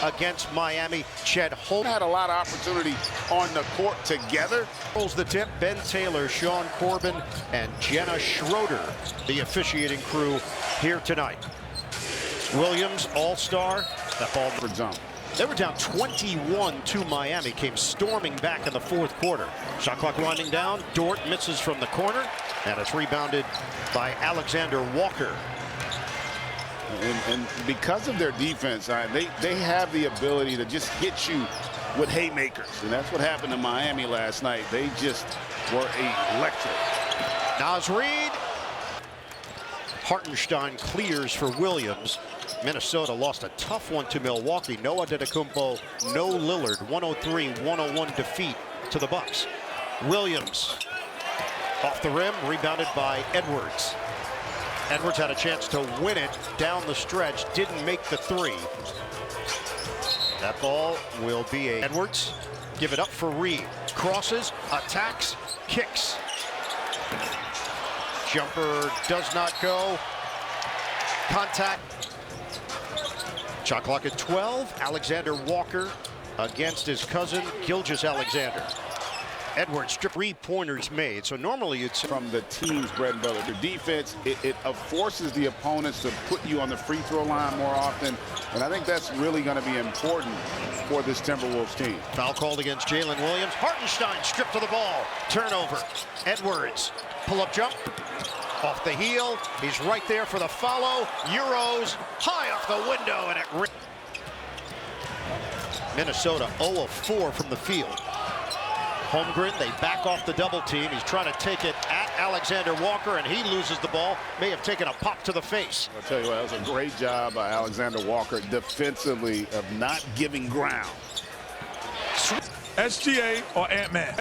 against Miami. Chet Holmgren had a lot of opportunity on the court together. Holds the tip. Ben Taylor, Sean Corbin, and Jenna Schroeder, the officiating crew here tonight. Williams, all-star. That ball for jump. They were down 21 to Miami, came storming back in the fourth quarter. Shot clock winding down. Dort misses from the corner, and it's rebounded by Alexander Walker. And because of their defense, they have the ability to just hit you with haymakers. And that's what happened to Miami last night. They just were electric. Naz Reid. Hartenstein clears for Williams. Minnesota lost a tough one to Milwaukee. No Antetokounmpo, no Lillard. 103-101 defeat to the Bucks. Williams off the rim, rebounded by Edwards. Edwards had a chance to win it down the stretch, didn't make the three. That ball will be Edwards. Give it up for Reed. Crosses, attacks, kicks. Jumper does not go. Contact. Shot clock at 12. Alexander Walker against his cousin, Gilgeous-Alexander. Edwards, 3-pointers made. So normally it's from the team's bread and butter. The defense, it forces the opponents to put you on the free throw line more often. And I think that's really going to be important for this Timberwolves team. Foul called against Jalen Williams. Hartenstein stripped to the ball. Turnover. Edwards, pull-up jump. Off the heel. He's right there for the follow. Euros high off the window, and it Minnesota 0 of 4 from the field. Holmgren, they back off the double team. He's trying to take it at Alexander Walker, and he loses the ball. May have taken a pop to the face. I'll tell you what, that was a great job by Alexander Walker defensively of not giving ground. SGA or Ant-Man?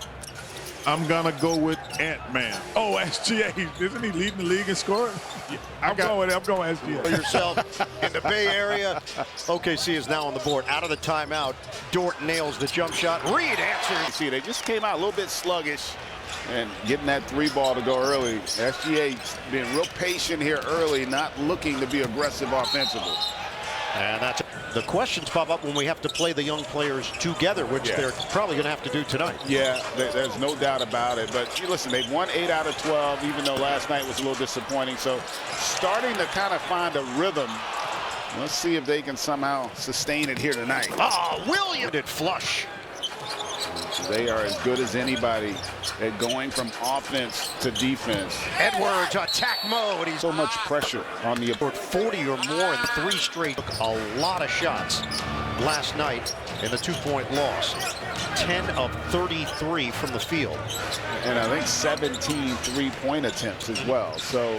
I'm gonna go with Ant-Man. Oh, SGA, isn't he leading the league in scoring? Yeah, I'm going SGA. Yourself in the Bay Area. OKC is now on the board. Out of the timeout. Dort nails the jump shot. Reed answers. You see, they just came out a little bit sluggish and getting that three ball to go early. SGA being real patient here early, not looking to be aggressive offensively. And that's the questions pop up when we have to play the young players together, which they're probably going to have to do tonight. Yeah, there's no doubt about it. But listen, they've won 8 out of 12, even though last night was a little disappointing. So starting to kind of find a rhythm. Let's see if they can somehow sustain it here tonight. Oh, Williams did flush. They are as good as anybody at going from offense to defense. Edwards, attack mode. He's so much pressure on the 40 or more in 3 straight. Took a lot of shots last night in the 2-point loss. 10 of 33 from the field. And I think 17 3-point attempts as well. So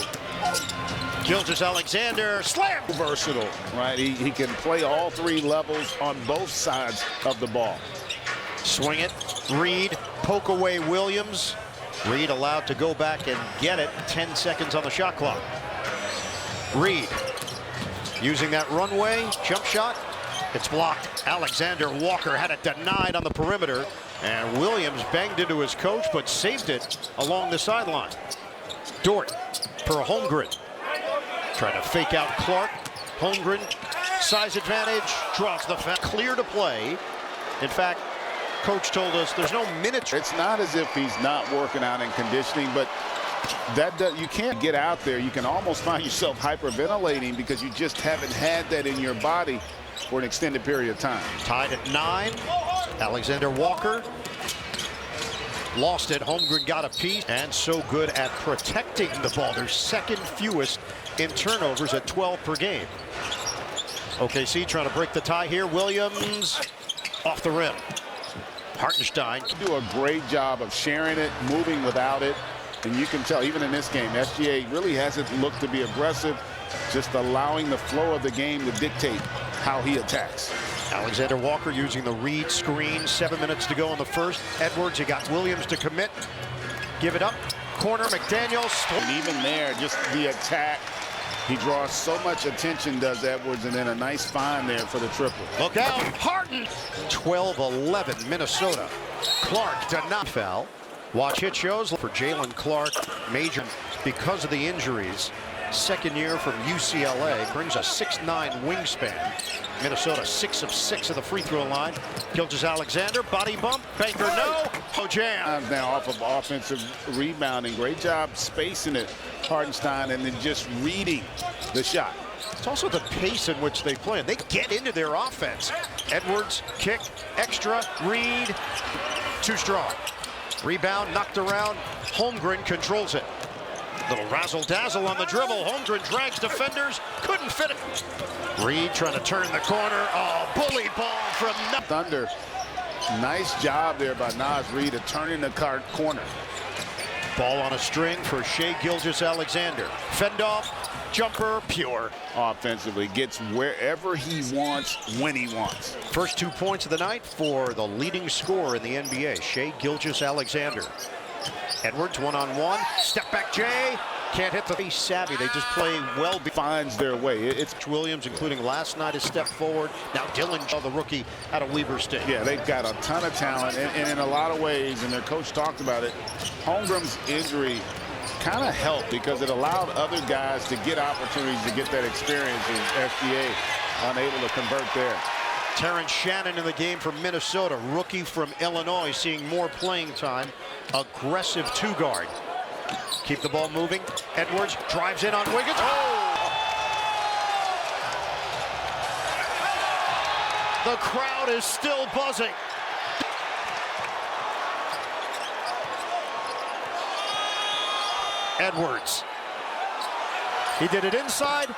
Gilgeous-Alexander slam. Versatile, right? He can play all 3 levels on both sides of the ball. Swing it. Reed, poke away Williams. Reed allowed to go back and get it. 10 seconds on the shot clock. Reed using that runway jump shot. It's blocked. Alexander Walker had it denied on the perimeter, and Williams banged into his coach but saved it along the sideline. Dort for Holmgren. Trying to fake out Clark. Holmgren, size advantage, draws the foul. Clear to play. In fact, coach told us there's no minutes. It's not as if he's not working out and conditioning, but you can't get out there. You can almost find yourself hyperventilating because you just haven't had that in your body for an extended period of time. Tied at 9. Alexander Walker lost it. Holmgren got a piece, and so good at protecting the ball. They're second fewest in turnovers at 12 per game. OKC trying to break the tie here. Williams off the rim. Hartenstein do a great job of sharing it, moving without it, and you can tell even in this game, SGA really hasn't looked to be aggressive, just allowing the flow of the game to dictate how he attacks. Alexander Walker using the Reed screen. 7 minutes to go in the first. Edwards, you got Williams to commit. Give it up. Corner, McDaniels. And even there, just the attack. He draws so much attention, does Edwards, and then a nice find there for the triple. Look out, Harden. 12-11, Minnesota. Clark did not foul. Watch hit shows for Jalen Clark, major because of the injuries. second year from UCLA, brings a 6'9" wingspan. Minnesota 6 of 6 at the free throw line. Gilgeous-Alexander, body bump, Banker no, jam. Now off of offensive rebounding, great job spacing it, Hartenstein, and then just reading the shot. It's also the pace in which they play. They get into their offense. Edwards, kick, extra, Reed, too strong. Rebound, knocked around. Holmgren controls it. Little razzle-dazzle on the dribble. Holmgren drags defenders, couldn't fit it. Reed trying to turn the corner. Oh, bully ball from Thunder. Nice job there by Naz Reid of turning the corner. Ball on a string for Shai Gilgeous-Alexander. Fend off, jumper, pure. Offensively, gets wherever he wants, when he wants. First 2 points of the night for the leading scorer in the NBA, Shai Gilgeous-Alexander. Edwards one-on-one, step back Jay, can't hit the face savvy. They just play well. Finds their way. It's Williams, including last night, has stepped forward. Now Dylan, the rookie out of Weber State. Yeah, they've got a ton of talent, and in a lot of ways, and their coach talked about it, Holmgren's injury kind of helped because it allowed other guys to get opportunities to get that experience, and SGA unable to convert there. Terrence Shannon in the game for Minnesota, rookie from Illinois, seeing more playing time. Aggressive two-guard. Keep the ball moving. Edwards drives in on Wiggins. Oh! The crowd is still buzzing. Edwards. He did it inside.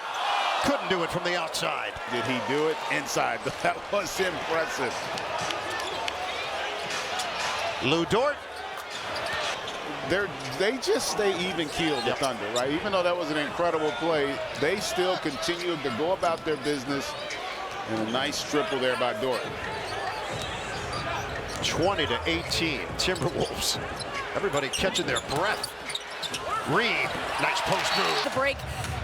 Couldn't do it from the outside. Did he do it inside? That was impressive. Lou Dort. They just stay even-keeled, the Thunder, right? Even though that was an incredible play, they still continue to go about their business. And a nice triple there by Dort. 20-18, Timberwolves. Everybody catching their breath. Reed, nice post move. The break,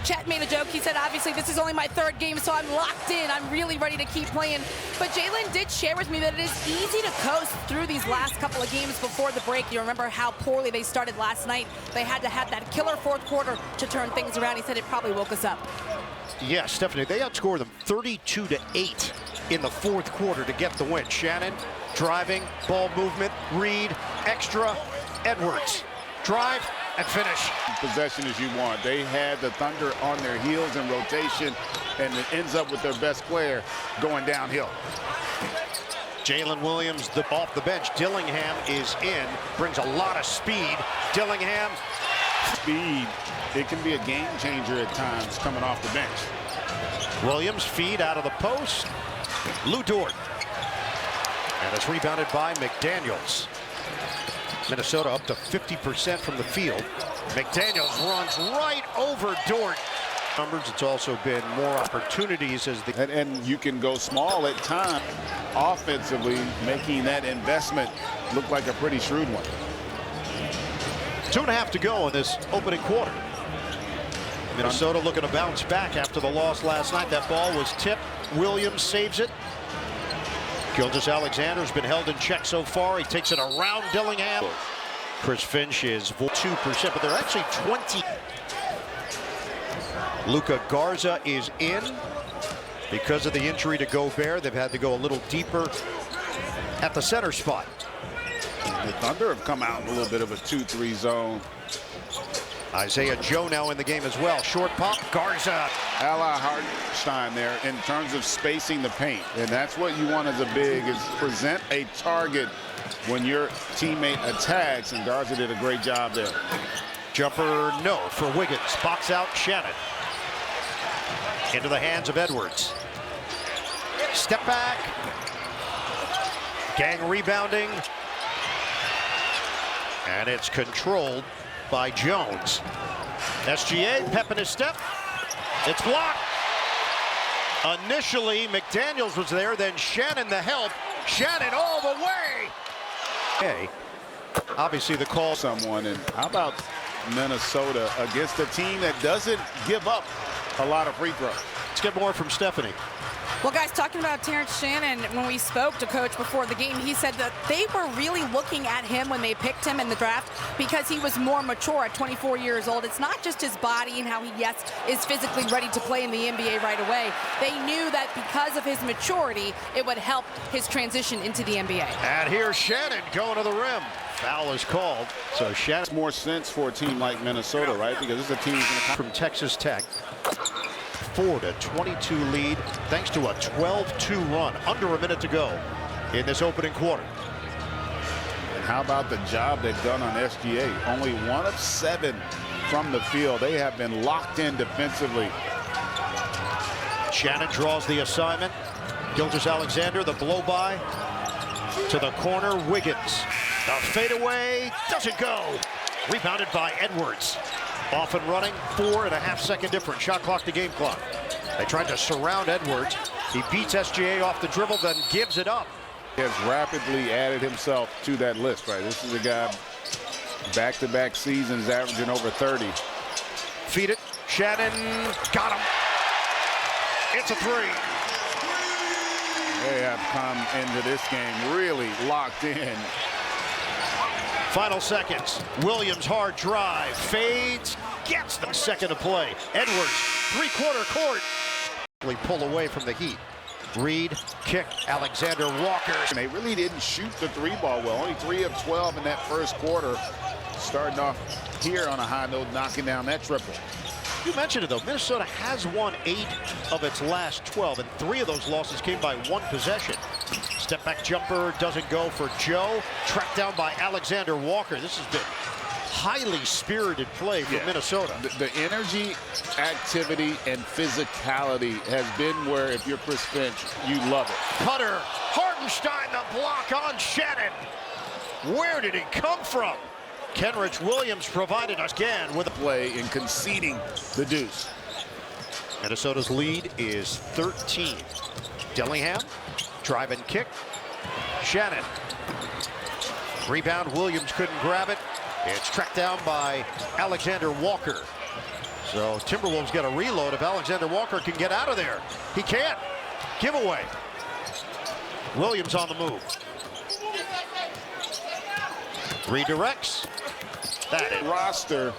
Chet made a joke. He said, obviously, this is only my third game, so I'm locked in. I'm really ready to keep playing. But Jalen did share with me that it is easy to coast through these last couple of games before the break. You remember how poorly they started last night. They had to have that killer fourth quarter to turn things around. He said it probably woke us up. Yeah, Stephanie, they outscored them 32-8 in the fourth quarter to get the win. Shannon driving, ball movement, Reed, extra, Edwards. Drive and finish. Possession as you want. They had the Thunder on their heels in rotation, and it ends up with their best player going downhill. Jalen Williams off the bench. Dillingham is in, brings a lot of speed. Dillingham. Speed, it can be a game changer at times coming off the bench. Williams feed out of the post. Lou Dort. And it's rebounded by McDaniels. Minnesota up to 50% from the field. McDaniels runs right over Dort. Numbers, it's also been more opportunities as the and you can go small at times. Offensively, making that investment look like a pretty shrewd one. 2.5 to go in this opening quarter. Minnesota looking to bounce back after the loss last night. That ball was tipped. Williams saves it. Gilgeous-Alexander's been held in check so far. He takes it around Dillingham. Chris Finch is 2%, but they're actually 20. Luka Garza is in because of the injury to Gobert. They've had to go a little deeper at the center spot. The Thunder have come out in a little bit of a 2-3 zone. Isaiah Joe now in the game as well. Short pop, Garza. Ally Hartenstein there in terms of spacing the paint. And that's what you want as a big, is present a target when your teammate attacks, and Garza did a great job there. Jumper no for Wiggins. Box out Shannon. Into the hands of Edwards. Step back. Gang rebounding. And it's controlled by Jones. SGA, pep in his step. It's blocked. Initially, McDaniels was there, then Shannon the help. Shannon all the way. Okay. Obviously the call. Someone, and how about Minnesota against a team that doesn't give up a lot of free throws? Let's get more from Stephanie. Well, guys, talking about Terrence Shannon, when we spoke to Coach before the game, he said that they were really looking at him when they picked him in the draft because he was more mature at 24 years old. It's not just his body and how he, yes, is physically ready to play in the NBA right away. They knew that because of his maturity, it would help his transition into the NBA. And here's Shannon going to the rim. Foul is called. So Shannon. Makes more sense for a team like Minnesota, right? Because this is a team From Texas Tech. 4-22 lead thanks to a 12-2 run. Under a minute to go in this opening quarter. And how about the job they've done on SGA? Only 1 of 7 from the field. They have been locked in defensively. Shannon draws the assignment. Gilgeous-Alexander, the blow by to the corner. Wiggins, the fadeaway doesn't go. Rebounded by Edwards. Off and running, 4.5 second difference. Shot clock to game clock. They tried to surround Edwards. He beats SGA off the dribble, then gives it up. He has rapidly added himself to that list, right? This is a guy back-to-back seasons averaging over 30. Feed it. Shannon got him. It's a three. They have come into this game really locked in. Final seconds. Williams hard drive. Fades. Gets the second to play. Edwards, three-quarter court. Pull away from the Heat. Reed, kick, Alexander Walker. And they really didn't shoot the three ball well. Only 3 of 12 in that first quarter. Starting off here on a high note, knocking down that triple. You mentioned it, though. Minnesota has won 8 of its last 12, and 3 of those losses came by 1 possession. Step back jumper doesn't go for Joe. Tracked down by Alexander Walker. This has been highly spirited play from Minnesota. The energy, activity, and physicality has been where, if you're Chris Finch, you love it. Cutter, Hartenstein, the block on Shannon. Where did he come from? Kenrich Williams provided us again with a play in conceding the deuce. Minnesota's lead is 13. Dillingham, drive and kick. Shannon. Rebound, Williams couldn't grab it. It's tracked down by Alexander Walker. So Timberwolves get a reload. If Alexander Walker can get out of there, he can't. Giveaway. Williams on the move. Redirects. That is roster.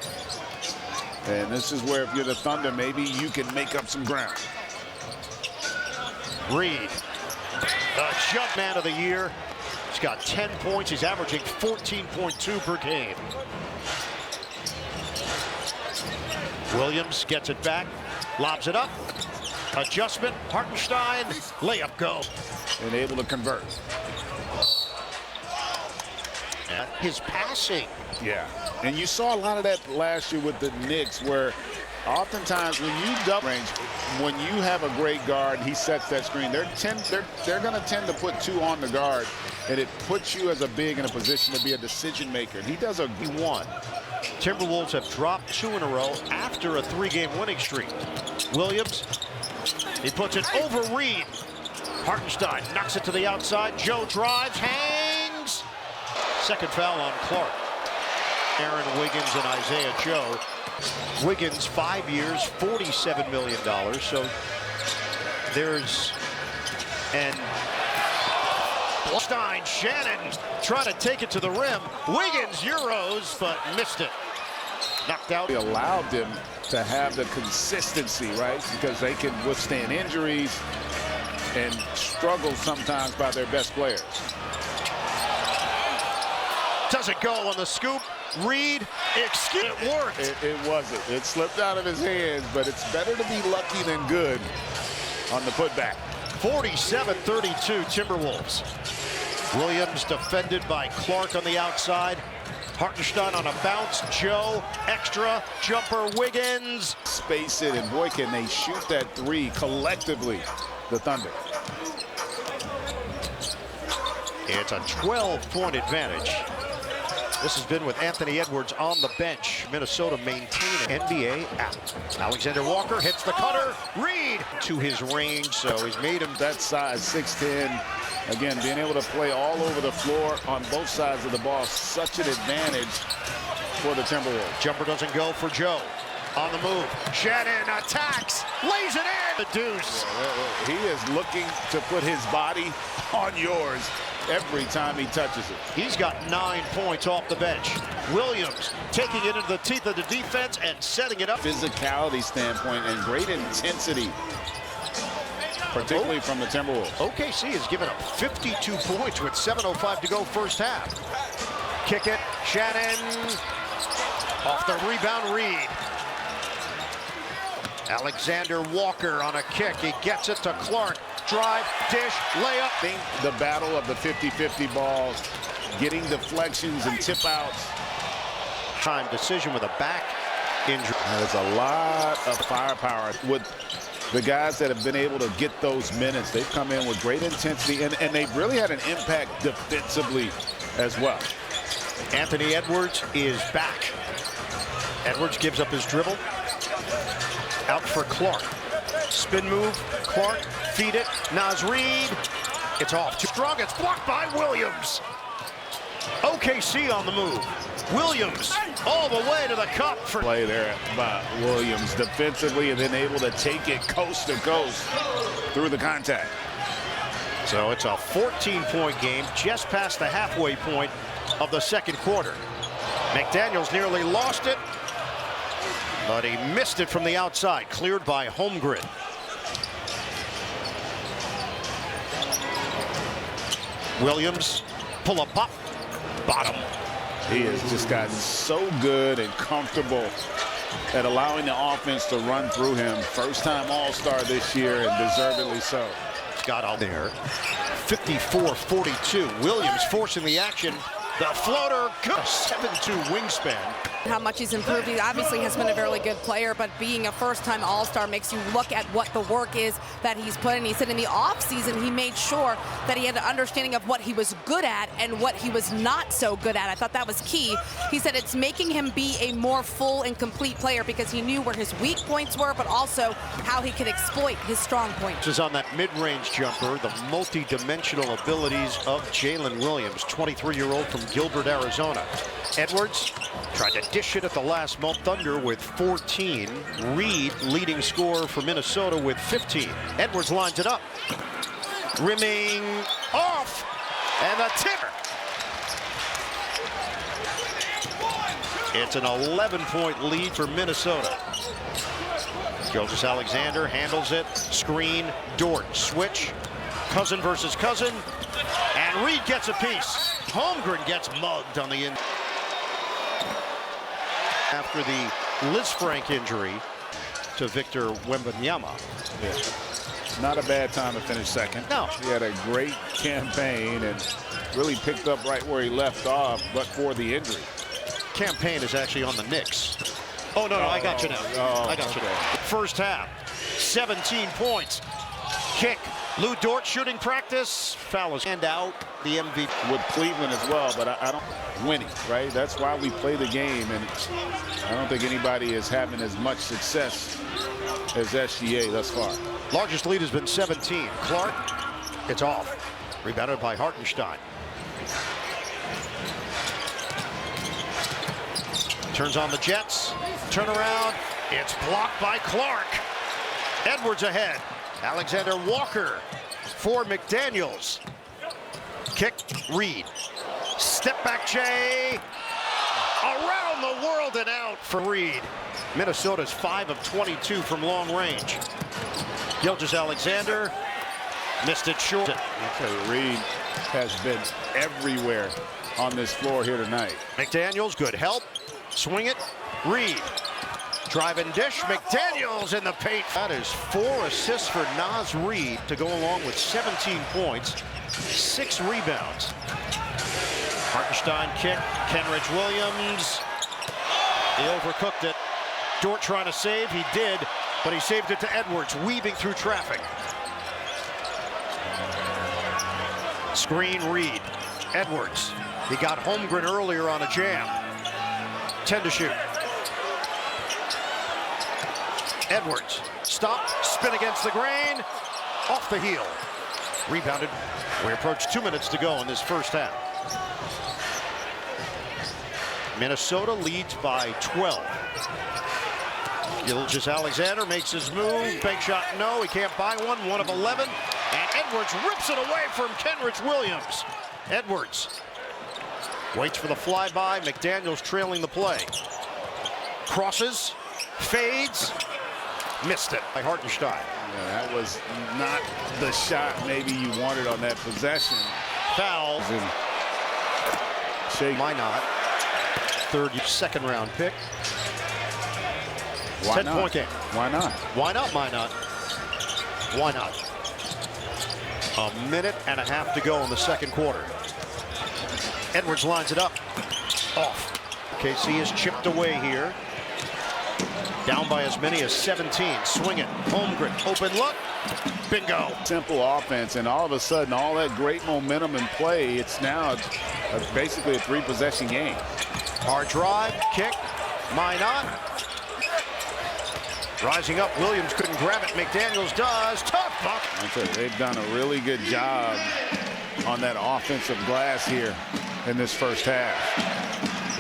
And this is where, if you're the Thunder, maybe you can make up some ground. Reed, the jump man of the year. He's got 10 points. He's averaging 14.2 per game. Williams gets it back, lobs it up. Adjustment, Hartenstein, layup go. And able to convert. His passing. Yeah, and you saw a lot of that last year with the Knicks, where oftentimes when you double range, when you have a great guard, he sets that screen. They're going to tend to put 2 on the guard, and it puts you as a big in a position to be a decision maker. And he does a one. Timberwolves have dropped 2 in a row after a 3-game winning streak. Williams, he puts it over Reed. Hartenstein knocks it to the outside. Joe drives, hangs. Second foul on Clark. Aaron Wiggins and Isaiah Joe. Wiggins, 5 years, $47 million. So there's Stein, Shannon trying to take it to the rim. Wiggins Euros, but missed it. Knocked out. They allowed them to have the consistency, right? Because they can withstand injuries and struggle sometimes by their best players. Doesn't go on the scoop. Reed, it worked. It wasn't. It slipped out of his hands, but it's better to be lucky than good on the putback. 47-32 Timberwolves. Williams defended by Clark on the outside. Hartenstein on a bounce. Joe, extra, jumper, Wiggins. Space it, and boy, can they shoot that 3 collectively, the Thunder. It's a 12-point advantage. This has been with Anthony Edwards on the bench. Minnesota maintaining NBA out. Alexander Walker hits the cutter. Reed to his range, so he's made him that size, 6'10". Again, being able to play all over the floor on both sides of the ball, such an advantage for the Timberwolves. Jumper doesn't go for Joe. On the move. Shannon attacks, lays it in. The deuce. He is looking to put his body on yours every time he touches it. He's got 9 points off the bench. Williams taking it into the teeth of the defense and setting it up. Physicality standpoint and great intensity, particularly from the Timberwolves. OKC has given up 52 points with 7:05 to go first half. Kick it, Shannon. Off the rebound, Reed. Alexander Walker on a kick. He gets it to Clark. Drive, dish, layup. I think the battle of the 50-50 balls, getting deflections and tip outs. Time decision with a back injury. There's a lot of firepower with the guys that have been able to get those minutes. They've come in with great intensity, and they've really had an impact defensively as well. Anthony Edwards is back. Edwards gives up his dribble. Out for Clark. Spin move. Clark. Feed it. Naz Reid. It's off. Too strong. It's blocked by Williams. OKC on the move. Williams all the way to the cup for play there by Williams defensively, and then able to take it coast to coast through the contact. So it's a 14-point game just past the halfway point of the second quarter. McDaniels nearly lost it, but he missed it from the outside. Cleared by Holmgren. Williams pull up pop. Bottom. He has just gotten so good and comfortable at allowing the offense to run through him. First time All-Star this year, and deservedly so. Got out there. 54-42. Williams forcing the action. The floater, 7'2" wingspan. How much he's improved. He obviously has been a very good player, but being a first-time All-Star makes you look at what the work is that he's put in. He said in the offseason he made sure that he had an understanding of what he was good at and what he was not so good at. I thought that was key. He said it's making him be a more full and complete player because he knew where his weak points were, but also how he could exploit his strong points. This is on that mid-range jumper, the multi-dimensional abilities of Jalen Williams, 23-year-old from Gilbert, Arizona. Edwards tried to dish it at the last moment. Thunder with 14. Reed leading scorer for Minnesota with 15. Edwards lines it up. Rimming off. And the tip. It's an 11-point lead for Minnesota. Gilgeous-Alexander handles it. Screen. Dort. Switch. Cousin versus Cousin. And Reed gets a piece. Holmgren gets mugged on the end. After the Lisfranc injury to Victor Wembanyama. Yeah. Not a bad time to finish second. No. He had a great campaign and really picked up right where he left off, but for the injury. Campaign is actually on the Knicks. Oh, no, I got you now. I got you now. First half, 17 points. Kick. Lou Dort shooting practice. Foul is hand out. The MVP. With Cleveland as well, but I don't winning, right? That's why we play the game, and I don't think anybody is having as much success as SGA thus far. Largest lead has been 17. Clark, it's off. Rebounded by Hartenstein. Turns on the Jets. Turnaround. It's blocked by Clark. Edwards ahead. Alexander Walker for McDaniels. Kick, Reed. Step back, Jay. Around the world and out for Reed. Minnesota's 5 of 22 from long range. Gilgeous-Alexander missed it short. Okay, Reed has been everywhere on this floor here tonight. McDaniels, good help. Swing it, Reed. Drive and dish, McDaniels in the paint. That is 4 assists for Naz Reid to go along with 17 points, 6 rebounds. Hartenstein kick, Kenrich Williams. He overcooked it. Dort trying to save, he did, but he saved it to Edwards, weaving through traffic. Screen Reed, Edwards. He got Holmgren earlier on a jam. 10 to shoot. Edwards, stop, spin against the grain, off the heel. Rebounded. We approach 2 minutes to go in this first half. Minnesota leads by 12. Gilgeous Alexander makes his move. Big shot, no. He can't buy one. 1 of 11. And Edwards rips it away from Kenrich Williams. Edwards waits for the flyby. McDaniels trailing the play. Crosses, fades, missed it by Hartenstein. Yeah, that was not the shot maybe you wanted on that possession. Foul. Shake. Why not? Second round pick. Why 10-point game. Why not? Why not? Why not? Why not? A minute and a half to go in the second quarter. Edwards lines it up. Off. KC is chipped away here. Down by as many as 17. Swing it. Holmgren. Open look. Bingo. Simple offense, and all of a sudden, all that great momentum and play, it's now basically a 3-possession game. Hard drive. Kick. Why not? Rising up. Williams couldn't grab it. McDaniels does. Tough buck. They've done a really good job on that offensive glass here in this first half.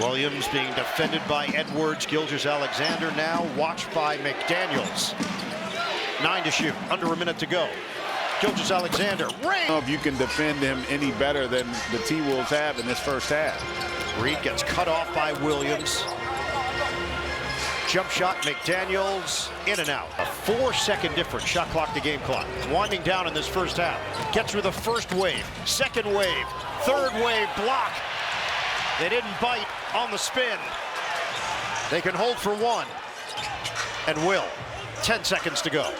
Williams being defended by Edwards. Gilgeous Alexander now watched by McDaniels. 9 to shoot. Under a minute to go. Gilgeous Alexander. I don't know if you can defend him any better than the T-Wolves have in this first half. Reed gets cut off by Williams. Jump shot, McDaniels, in and out. A 4-second difference, shot clock to game clock. Winding down in this first half. Get through the first wave, second wave, third wave, block. They didn't bite on the spin. They can hold for one, and will. 10 seconds to go.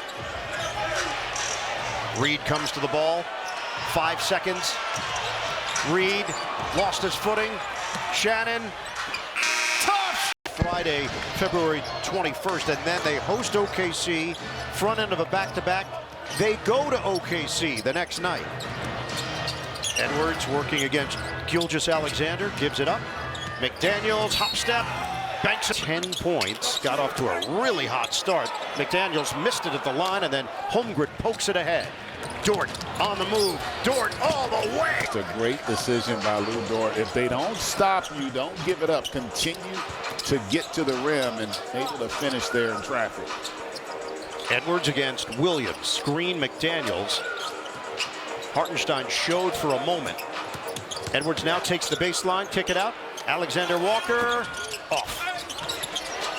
Reed comes to the ball, 5 seconds. Reed lost his footing. Shannon. Friday, February 21st, and then they host OKC, front end of a back-to-back. They go to OKC the next night. Edwards working against Gilgeous Alexander, gives it up. McDaniels, hop step, banks it. 10 points, got off to a really hot start. McDaniels missed it at the line, and then Holmgren pokes it ahead. Dort on the move. Dort all the way. It's a great decision by Lou Dort. If they don't stop you, don't give it up. Continue to get to the rim and able to finish there in traffic. Edwards against Williams. Screen McDaniels. Hartenstein showed for a moment. Edwards now takes the baseline, kick it out. Alexander Walker off.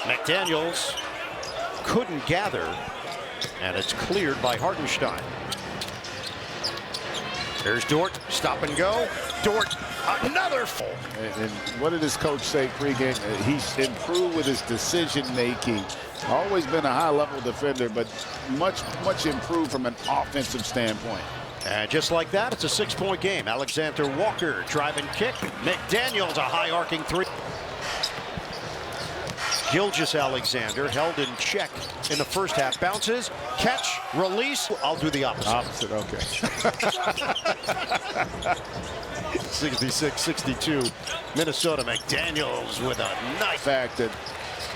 McDaniels couldn't gather, and it's cleared by Hartenstein. There's Dort, stop and go. Dort, another full. And what did his coach say pregame? He's improved with his decision making. Always been a high-level defender, but much improved from an offensive standpoint. And just like that, it's a 6-point game. Alexander Walker, drive and kick. McDaniels, a high arcing three. Gilgeous Alexander held in check in the first half. Bounces, catch, release. I'll do the opposite. Opposite, okay. 66-62. Minnesota. McDaniels with a nice fact that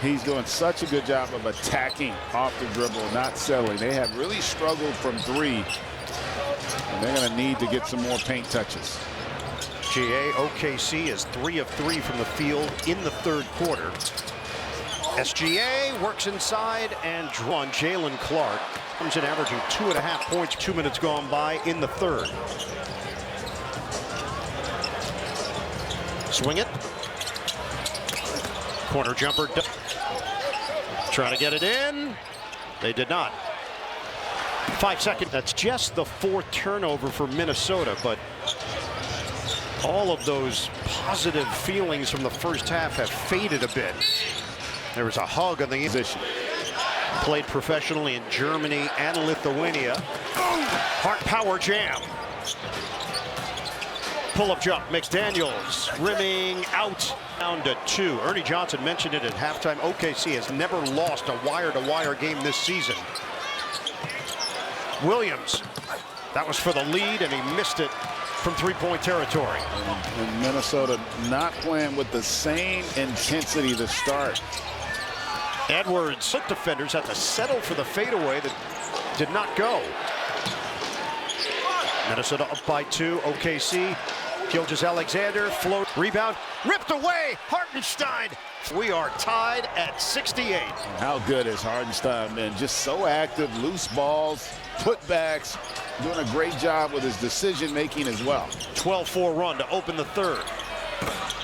he's doing such a good job of attacking off the dribble, not settling. They have really struggled from three, and they're going to need to get some more paint touches. GA OKC is 3 of 3 from the field in the third quarter. SGA works inside and drawn. Jalen Clark comes in averaging 2.5 points. 2 minutes gone by in the third. Swing it. Corner jumper. Trying to get it in. They did not. 5 seconds. That's just the 4th turnover for Minnesota, but all of those positive feelings from the first half have faded a bit. There was a hug on the position. Played professionally in Germany and Lithuania. Heart power jam. Pull-up jump. McDaniels rimming out. Down to 2. Ernie Johnson mentioned it at halftime. OKC has never lost a wire-to-wire game this season. Williams. That was for the lead, and he missed it from 3-point territory. And Minnesota not playing with the same intensity to start. Edwards. Foot defenders had to settle for the fadeaway that did not go. Minnesota up by 2. OKC. Gilgeous Alexander float. Rebound. Ripped away. Hartenstein We are tied at 68. How good is Hartenstein been? Just so active, loose balls, putbacks, doing a great job with his decision-making as well. 12-4 run to open the third.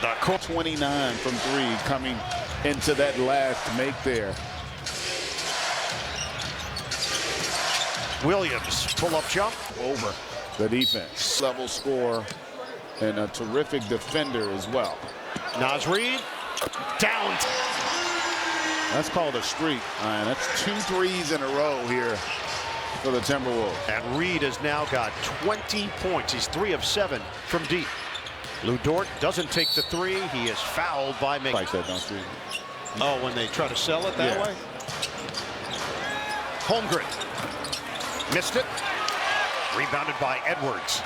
The 29 from 3 coming into that last make there. Williams, pull-up jump. Over the defense. Level score and a terrific defender as well. Naz Reid, down. That's called a streak. That's 2 threes in a row here for the Timberwolves. And Reid has now got 20 points. He's 3 of 7 from deep. Lou Dort doesn't take the 3. He is fouled by Mc. Like that, don't you? Oh, when they try to sell it that way? Holmgren. Missed it. Rebounded by Edwards.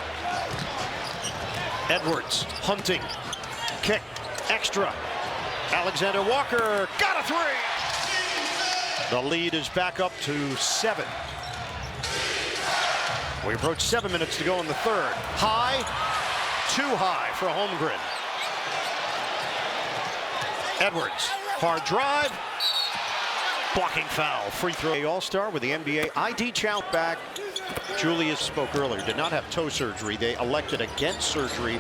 Edwards hunting. Kick. Extra. Alexander Walker got a 3. The lead is back up to 7. We approach 7 minutes to go in the third. High. Too high for Holmgren. Edwards. Hard drive. Blocking foul. Free throw. All-star with the NBA ID challenge back. Julius spoke earlier. Did not have toe surgery. They elected against surgery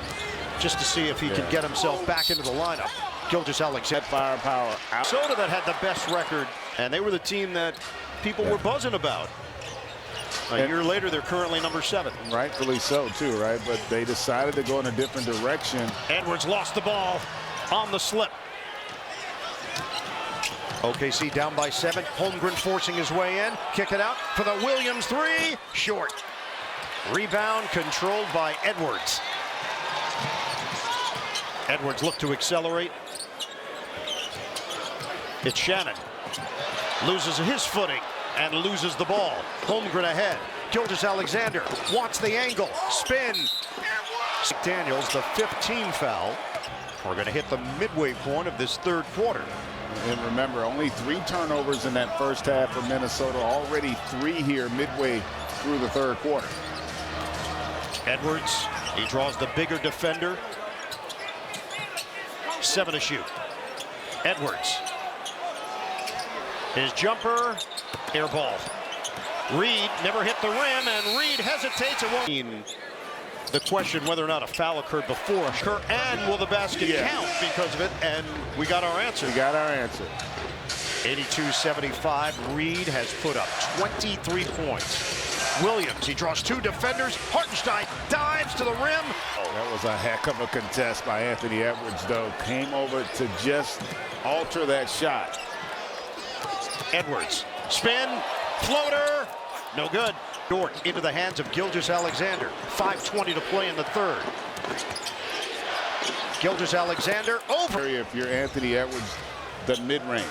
just to see if he could get himself back into the lineup. Gilgeous-Alexander. Firepower out. Minnesota that had the best record, and they were the team that people were buzzing about. A year later, they're currently number 7. Rightfully so, too, right? But they decided to go in a different direction. Edwards lost the ball on the slip. OKC down by 7. Holmgren forcing his way in. Kick it out for the Williams 3. Short. Rebound controlled by Edwards. Edwards looked to accelerate. It's Shannon. Loses his footing and loses the ball. Holmgren ahead. Gilgeous-Alexander wants the angle. Spin. Daniels, the 15th foul. We're going to hit the midway point of this third quarter. And remember, only 3 turnovers in that first half for Minnesota. Already 3 here midway through the third quarter. Edwards, he draws the bigger defender. 7 to shoot. Edwards. His jumper, air ball. Reid never hit the rim, and Reid hesitates. It won't. The question whether or not a foul occurred before, and will the basket count because of it? And we got our answer. We got our answer. 82-75. Reid has put up 23 points. Williams, he draws 2 defenders. Hartenstein dives to the rim. That was a heck of a contest by Anthony Edwards, though. Came over to just alter that shot. Edwards, spin, floater, no good. Dort into the hands of Gilgeous-Alexander. 5:20 to play in the third. Gilgeous-Alexander over. If you're Anthony Edwards, the mid-range.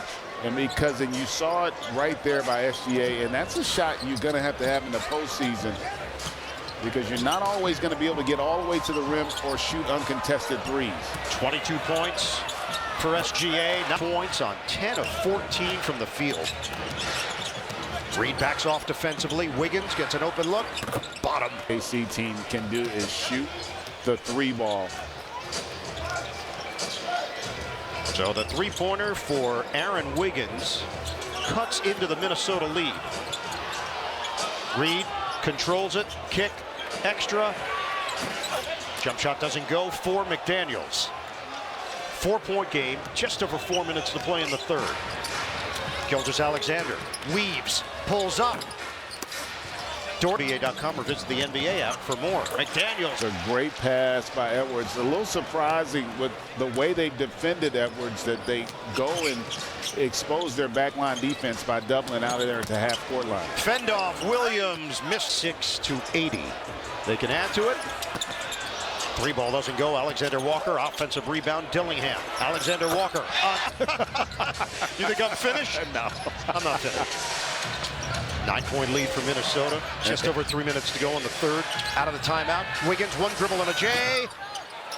And because you saw it right there by SGA, and that's a shot you're going to have in the postseason because you're not always going to be able to get all the way to the rim or shoot uncontested threes. 22 points for SGA. 9 points on 10 of 14 from the field. Reid backs off defensively. Wiggins gets an open look. Bottom. AC team can do is shoot the 3 ball. So the 3-pointer for Aaron Wiggins cuts into the Minnesota lead. Reid controls it. Kick. Extra. Jump shot doesn't go for McDaniels. 4-point game. Just over 4 minutes to play in the third. Gilgeous-Alexander weaves, pulls up. NBA.com or visit the NBA app for more. McDaniels. A great pass by Edwards. A little surprising with the way they defended Edwards that they go and expose their backline defense by doubling out of there at the half-court line. Fend off. Williams missed 6 to 80. They can add to it. 3 ball doesn't go. Alexander Walker, offensive rebound. Dillingham. Alexander Walker. You think I'm finished? No. I'm not finished. 9-point lead for Minnesota. Just over 3 minutes to go in the third. Out of the timeout. Wiggins, 1 dribble and a J.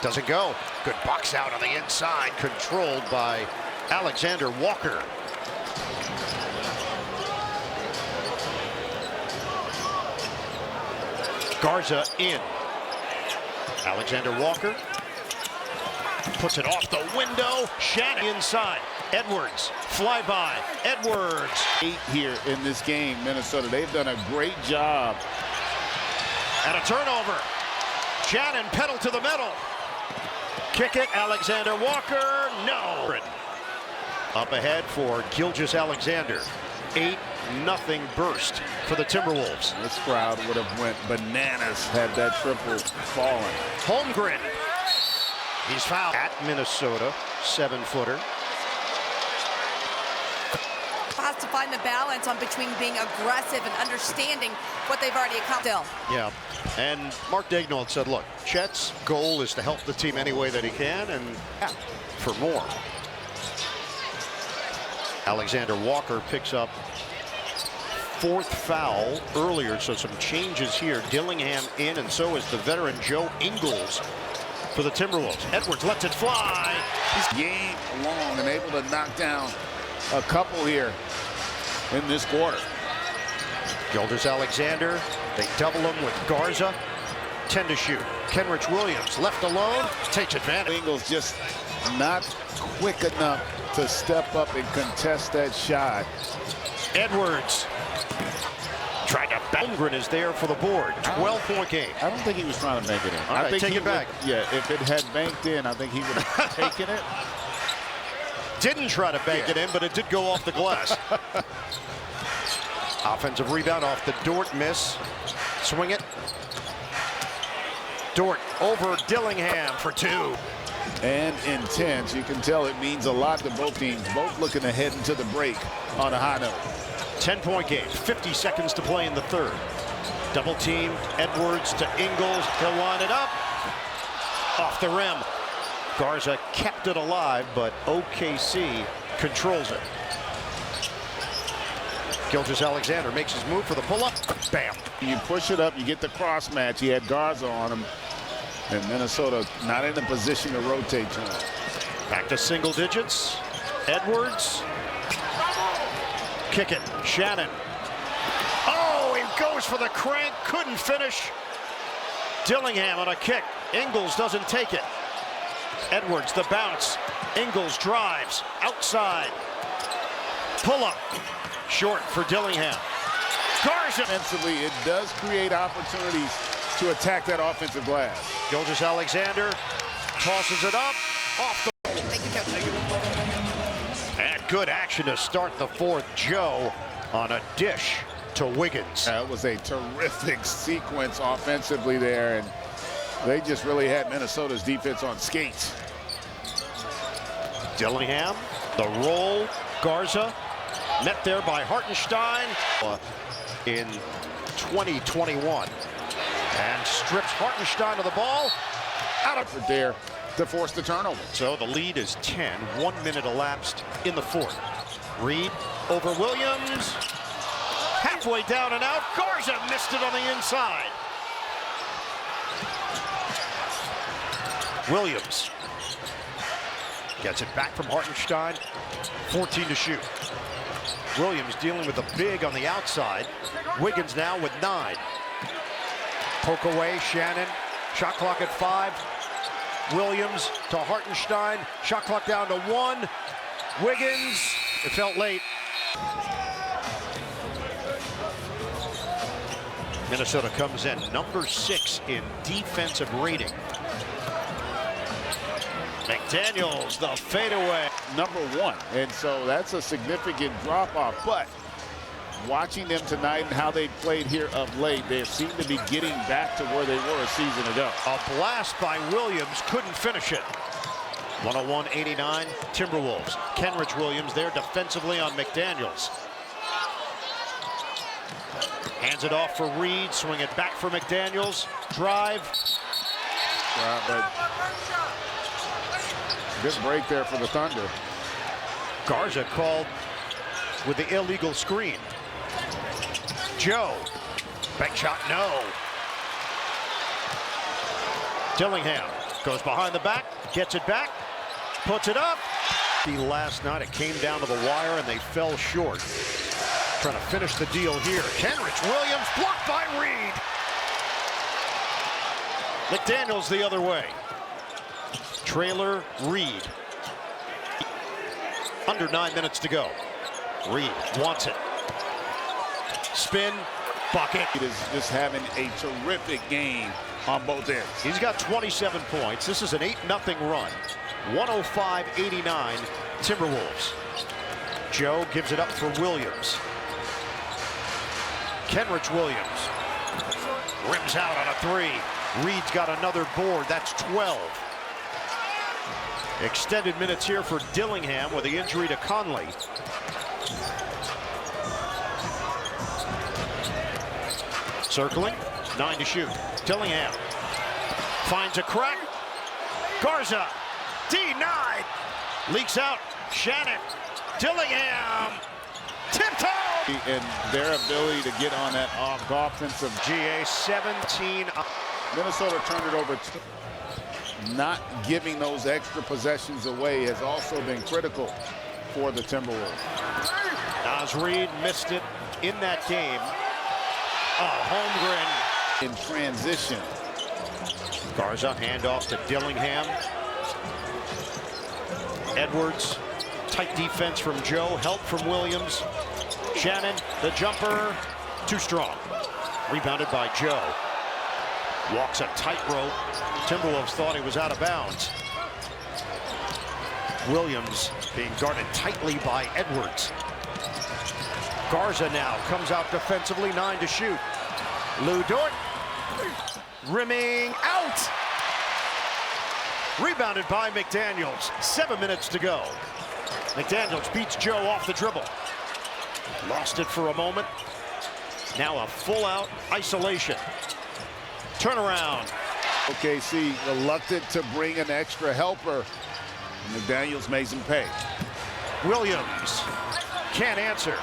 Doesn't go. Good box out on the inside. Controlled by Alexander Walker. Garza in. Alexander Walker. Puts it off the window. Shannon inside. Edwards. Fly by. Edwards. 8 here in this game, Minnesota. They've done a great job. And a turnover. Shannon pedal to the middle. Kick it. Alexander Walker. No. Up ahead for Gilgeous-Alexander. 8-0 burst for the Timberwolves. This crowd would have went bananas had that triple fallen. Holmgren. He's fouled at Minnesota. 7-footer. Has to find the balance on between being aggressive and understanding what they've already accomplished. Yeah, and Mark Daigneault said, look, Chet's goal is to help the team any way that he can, and for more. Alexander Walker picks up 4th foul earlier, so some changes here. Dillingham in, and so is the veteran Joe Ingles for the Timberwolves. Edwards lets it fly. He's game long and able to knock down a couple here in this quarter. Gilgeous-Alexander, they double him with Garza. 10 to shoot. Kenrich Williams left alone, takes advantage. Ingles just not quick enough to step up and contest that shot. Edwards tried to. Holmgren is there for the board. 12-point game. I don't think he was trying to make it in. All right, I think take it back. Yeah, if it had banked in, I think he would have taken it. Didn't try to bank it in, but it did go off the glass. Offensive rebound off the Dort miss. Swing it. Dort over Dillingham for 2. And intense. You can tell it means a lot to both teams. Both looking to head into the break on a high note. 10-point game. 50 seconds to play in the third. Double team. Edwards to Ingles. He'll line it up. Off the rim. Garza kept it alive, but OKC controls it. Gilgeous-Alexander makes his move for the pull-up. Bam. You push it up, you get the cross match. He had Garza on him, and Minnesota not in a position to rotate to him. Back to single digits. Edwards. Kick it. Shannon. Oh, he goes for the crank. Couldn't finish. Dillingham on a kick. Ingles doesn't take it. Edwards, the bounce. Ingles drives. Outside. Pull up. Short for Dillingham. Garza. Offensively, it does create opportunities to attack that offensive glass. Gilgeous-Alexander tosses it up. Off the. Thank you, Coach. And good action to start the fourth. Joe on a dish to Wiggins. That was a terrific sequence offensively there, and they just really had Minnesota's defense on skates. Dillingham, the roll. Garza, met there by Hartenstein in 2021. And strips Hartenstein of the ball. Out of there to force the turnover. So the lead is 10. 1 minute elapsed in the fourth. Reed over Williams. Halfway down and out. Garza missed it on the inside. Williams gets it back from Hartenstein. 14 to shoot. Williams dealing with the big on the outside. Wiggins now with 9. Poke away, Shannon. Shot clock at 5. Williams to Hartenstein. Shot clock down to 1. Wiggins. It felt late. Minnesota comes in number 6 in defensive rating. McDaniels, the fadeaway. Number 1, and so that's a significant drop-off. But watching them tonight and how they played here of late, they seem to be getting back to where they were a season ago. A blast by Williams, couldn't finish it. 101-89, Timberwolves. Kenrich Williams there defensively on McDaniels. Hands it off for Reed, swing it back for McDaniels. Drive. But good break there for the Thunder. Garza called with the illegal screen. Joe, bank shot, no. Dillingham goes behind the back, gets it back, puts it up. Last night it came down to the wire and they fell short. Trying to finish the deal here. Kenrich Williams blocked by Reed. McDaniels the other way. Trailer Reed. Under 9 minutes to go. Reed wants it. Spin, bucket. He is just having a terrific game on both ends. He's got 27 points. This is an 8-0 run. 105-89 Timberwolves. Joe gives it up for Williams. Kenrich Williams rims out on a three. Reed's got another board. That's 12. Extended minutes here for Dillingham with the injury to Conley. Circling, 9 to shoot. Dillingham finds a crack. Garza, denied. Leaks out. Shannon, Dillingham, tiptoe. And their ability to get on that offensive. GA 17. Minnesota turned it over. Not giving those extra possessions away has also been critical for the Timberwolves. Naz Reid missed it in that game. Holmgren in transition. Garza handoff to Dillingham. Edwards, tight defense from Joe, help from Williams. Shannon, the jumper, too strong. Rebounded by Joe. Walks a tightrope. Timberwolves thought he was out of bounds. Williams being guarded tightly by Edwards. Garza now comes out defensively, 9 to shoot. Lou Dort, rimming out. Rebounded by McDaniels, 7 minutes to go. McDaniels beats Joe off the dribble. Lost it for a moment. Now a full-out isolation. Turnaround. OKC reluctant to bring an extra helper. McDaniels makes him pay. Williams can't answer.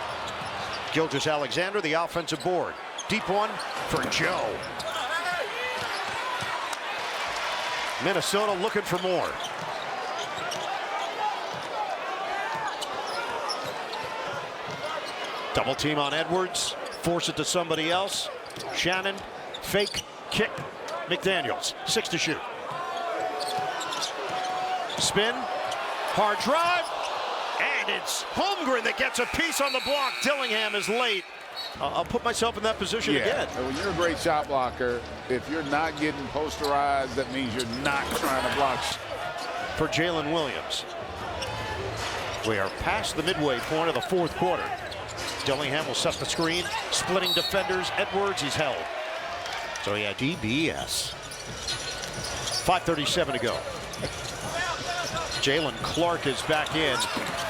Gilgeous-Alexander, the offensive board. Deep one for Joe. Minnesota looking for more. Double team on Edwards. Force it to somebody else. Shannon, fake, kick. McDaniels, 6 to shoot. Spin, hard drive, and it's Holmgren that gets a piece on the block. Dillingham is late. I'll put myself in that position again. When you're a great shot blocker, if you're not getting posterized, that means you're not trying to block. For Jalen Williams. We are past the midway point of the fourth quarter. Dillingham will set the screen, splitting defenders. Edwards, he's held. So yeah, DBS. 5:37 to go. Jalen Clark is back in.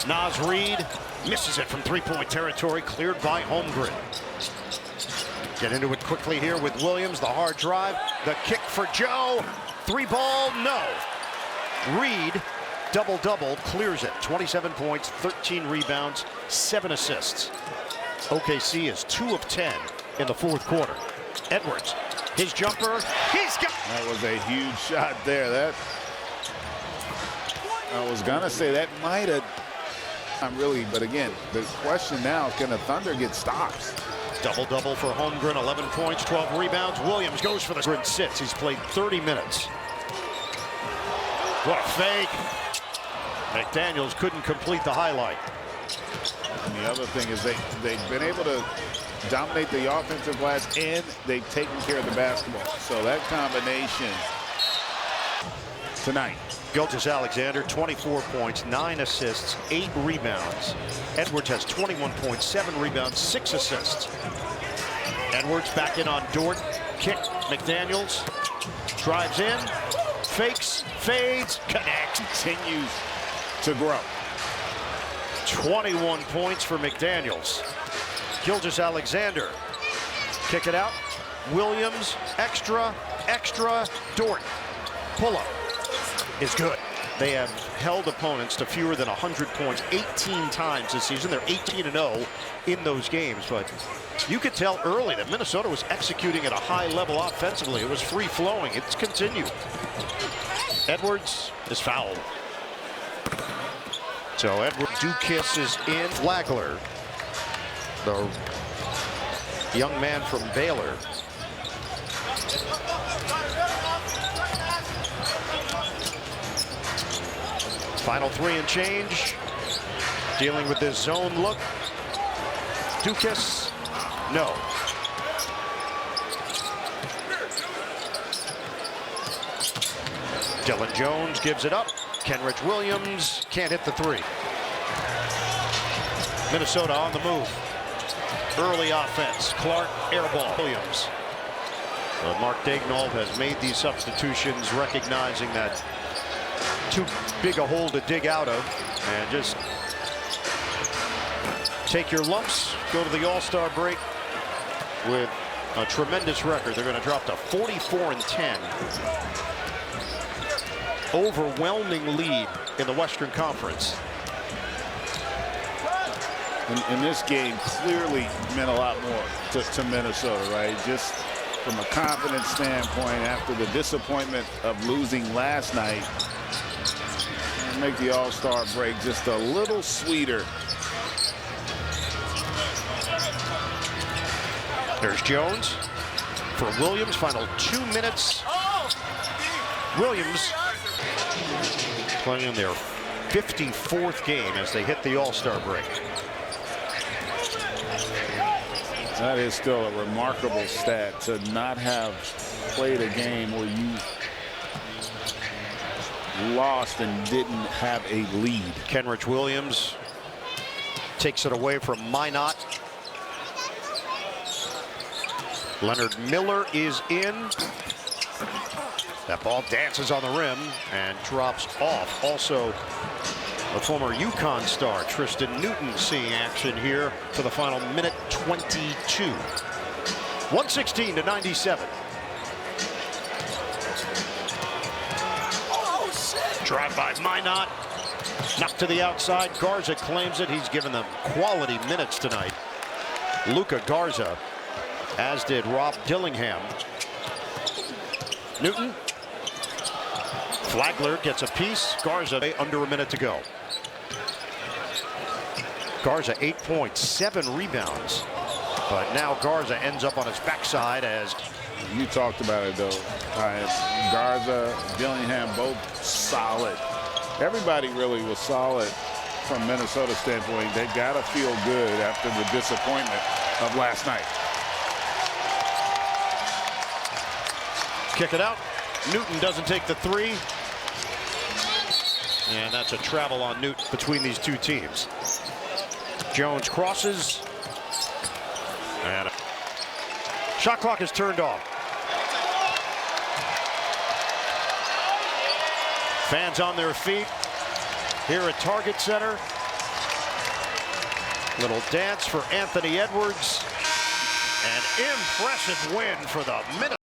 Naz Reid misses it from three-point territory, cleared by Holmgren. Get into it quickly here with Williams, the hard drive, the kick for Joe. 3-ball, no. Reid, double-double, clears it. 27 points, 13 rebounds, 7 assists. OKC is 2 of 10 in the fourth quarter. Edwards, his jumper, he's got. That was a huge shot there. I was gonna say that might have. But again, the question now is, can the Thunder get stops? Double-double for Holmgren, 11 points, 12 rebounds. Williams goes for the grid, sits. He's played 30 minutes. What a fake. McDaniels couldn't complete the highlight. And the other thing is they've been able to dominate the offensive glass, and they've taken care of the basketball. So that combination tonight. Gilgeous-Alexander, 24 points, 9 assists, 8 rebounds. Edwards has 21 points, 7 rebounds, 6 assists. Edwards back in on Dort. Kick, McDaniels. Drives in, fakes, fades, connects. Continues to grow. 21 points for McDaniels. Gilgeous-Alexander. Kick it out. Williams, extra, Dort. Pull-up is good. They have held opponents to fewer than 100 points 18 times this season. They're 18-0 in those games, but you could tell early that Minnesota was executing at a high level offensively. It was free-flowing. It's continued. Edwards is fouled. So Edwards, Dukiss is in. Flagler, the young man from Baylor. Final 3 and change. Dealing with this zone look. Dukas, no. Dylan Jones gives it up. Kenrich Williams can't hit the 3. Minnesota on the move. Early offense. Clark, air ball. Williams. Mark Daignault has made these substitutions, recognizing that too big a hole to dig out of, and just take your lumps, go to the All-Star break with a tremendous record. They're going to drop to 44-10. Overwhelming lead in the Western Conference. And this game clearly meant a lot more to Minnesota, right? Just from a confidence standpoint, after the disappointment of losing last night, make the All-Star break just a little sweeter. There's Jones for Williams. Final 2 minutes. Williams playing in their 54th game as they hit the All-Star break. That is still a remarkable stat, to not have played a game where you lost and didn't have a lead. Kenrich Williams takes it away from Minot. Leonard Miller is in. That ball dances on the rim and drops off. Also, a former UConn star, Tristan Newton, seeing action here for the final minute 22. 116-97. Drive by Minot. Knocked to the outside. Garza claims it. He's given them quality minutes tonight. Luka Garza, as did Rob Dillingham. Newton. Flagler gets a piece. Garza under a minute to go. Garza 8 points, 7 rebounds. But now Garza ends up on his backside as... You talked about it, though. Garza, Dillingham, both solid. Everybody really was solid from Minnesota's standpoint. They got to feel good after the disappointment of last night. Kick it out. Newton doesn't take the 3. And that's a travel on Newton between these two teams. Jones crosses. And shot clock is turned off. Fans on their feet here at Target Center. Little dance for Anthony Edwards. An impressive win for the Minnesota.